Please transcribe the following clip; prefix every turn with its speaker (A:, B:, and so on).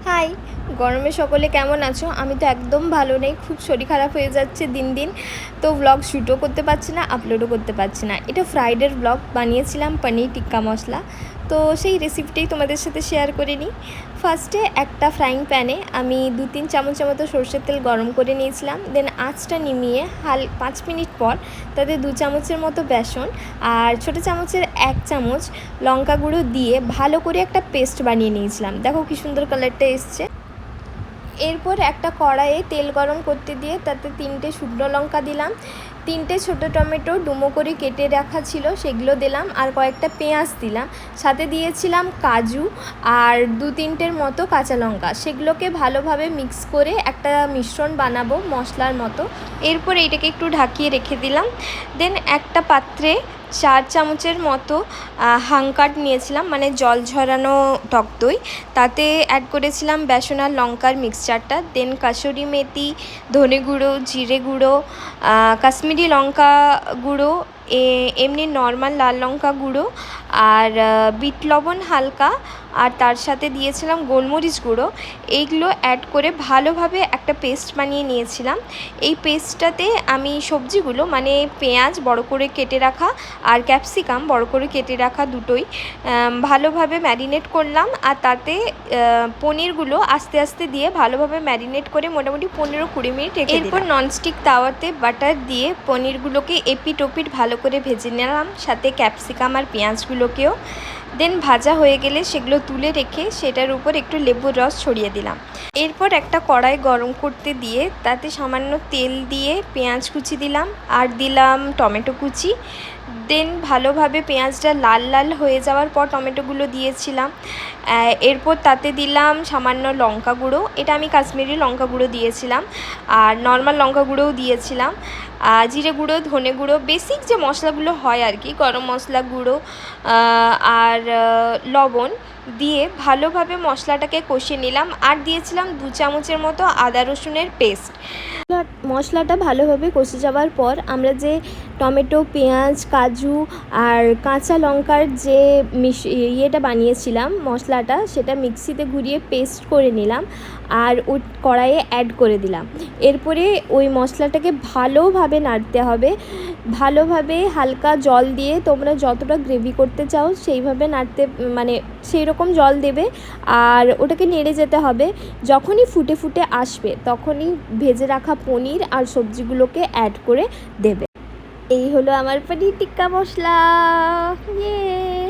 A: High, গরমে সকলে কেমন আছো? আমি তো একদম ভালো নেই, খুব শরীর খারাপ হয়ে যাচ্ছে দিন দিন। তো ব্লগ শ্যুটও করতে পারছি না, আপলোডও করতে পারছি না। এটা ফ্রাইডের ব্লগ বানিয়েছিলাম পনির টিক্কা মশলা, তো সেই রেসিপিটাই তোমাদের সাথে শেয়ার করে নিই। ফার্স্টে একটা ফ্রাইং প্যানে আমি 2-3 চামচের মতো সরষের তেল গরম করে নিয়েছিলাম। দেন আঁচটা নিমিয়ে 5 মিনিট পর তাতে 2 চামচের মতো বেসন আর ছোটো চামচের 1 চামচ লঙ্কা গুঁড়ো দিয়ে ভালো করে একটা পেস্ট বানিয়ে নিয়েছিলাম। দেখো কি সুন্দর কালারটা এসছে। এরপর একটা কড়াইয়ে তেল গরম করতে দিয়ে তাতে 3টে শুকনো লঙ্কা দিলাম, 3টে ছোটো টমেটো ডুমো করে কেটে রাখা ছিল সেগুলো দিলাম, আর কয়েকটা পেঁয়াজ দিলাম। সাথে দিয়েছিলাম কাজু আর 2-3টের মতো কাঁচা লঙ্কা। সেগুলোকে ভালোভাবে মিক্স করে একটা মিশ্রণ বানাবো মশলার মতো। এরপর এইটাকে একটু ঢাকিয়ে রেখে দিলাম। দেন একটা পাত্রে 4 চামচের মতো হাঙ্কাট নিয়েছিলাম, মানে জল ঝরানো টক দই। তাতে অ্যাড করেছিলাম বেসন আর লঙ্কার মিক্সচারটা। দেন কাসুরি মেথি, ধনে গুঁড়ো, জিরে গুঁড়ো, কাশ্মীরি লঙ্কা গুঁড়ো, এমনি নর্মাল লাল লঙ্কা গুঁড়ো আর বিট লবণ হালকা, আর তার সাথে দিয়েছিলাম গোলমরিচ গুঁড়ো। এইগুলো অ্যাড করে ভালোভাবে একটা পেস্ট বানিয়ে নিয়েছিলাম। এই পেস্টটাতে আমি সবজিগুলো, মানে পেঁয়াজ বড় করে কেটে রাখা আর ক্যাপসিকাম বড় করে কেটে রাখা দুটোই ভালোভাবে ম্যারিনেট করলাম, আর তাতে পনিরগুলো আস্তে আস্তে দিয়ে ভালোভাবে ম্যারিনেট করে মোটামুটি 15-20 মিনিট রেখে দিলাম। এরপর ননস্টিক তাওয়াতে বাটার দিয়ে পনিরগুলোকে এপিট ওপিট ভালো করে ভেজে নিলাম, সাথে ক্যাপসিকাম আর পেঁয়াজগুলোকেও। দেন ভাজা হয়ে গেলে সেগুলো তুলে রেখে সেটার উপর একটু লেবুর রস ছড়িয়ে দিলাম। এরপর একটা কড়াই গরম করতে দিয়ে তাতে সামান্য তেল দিয়ে পেঁয়াজ কুচি দিলাম আর দিলাম টমেটো কুচি। দেন ভালোভাবে পেঁয়াজটা লাল লাল হয়ে যাওয়ার পর টমেটোগুলো দিয়েছিলাম। এরপর তাতে দিলাম সামান্য লঙ্কা গুঁড়ো, এটা আমি কাশ্মীরি লঙ্কা গুঁড়ো দিয়েছিলাম, আর নর্মাল লঙ্কা গুঁড়োও দিয়েছিলাম, জিরে গুঁড়ো, ধনে গুঁড়ো, বেসিক যে মশলাগুলো হয় আর কি, গরম মশলা গুঁড়ো আর লবণ দিয়ে ভালোভাবে মশলাটাকে কষিয়ে নিলাম। আর দিয়েছিলাম 2 চামচের মতো আদা রসুনের পেস্ট। মশলাটা ভালোভাবে কষে যাওয়ার পর আমরা যে টমেটো, পেঁয়াজ, কাজু আর কাঁচা লঙ্কার যে ইয়েটা বানিয়েছিলাম মশলাটা, সেটা মিক্সিতে ঘুরিয়ে পেস্ট করে নিলাম আর ওই কড়াইয়ে অ্যাড করে দিলাম। এরপরে ওই মশলাটাকে ভালোভাবে নাড়তে হবে, ভালোভাবে হালকা জল দিয়ে তোমরা যতটা গ্রেভি করতে চাও সেইভাবে নাড়তে, মানে সেই রকম জল দেবে আর ওটাকে নেড়ে যেতে হবে। যখনই ফুটে ফুটে আসবে তখনই ভেজে রাখা পনির আর সবজিগুলোকে অ্যাড করে দেবে। এই হলো আমার পনির টিক্কা মশলা। ইয়ে।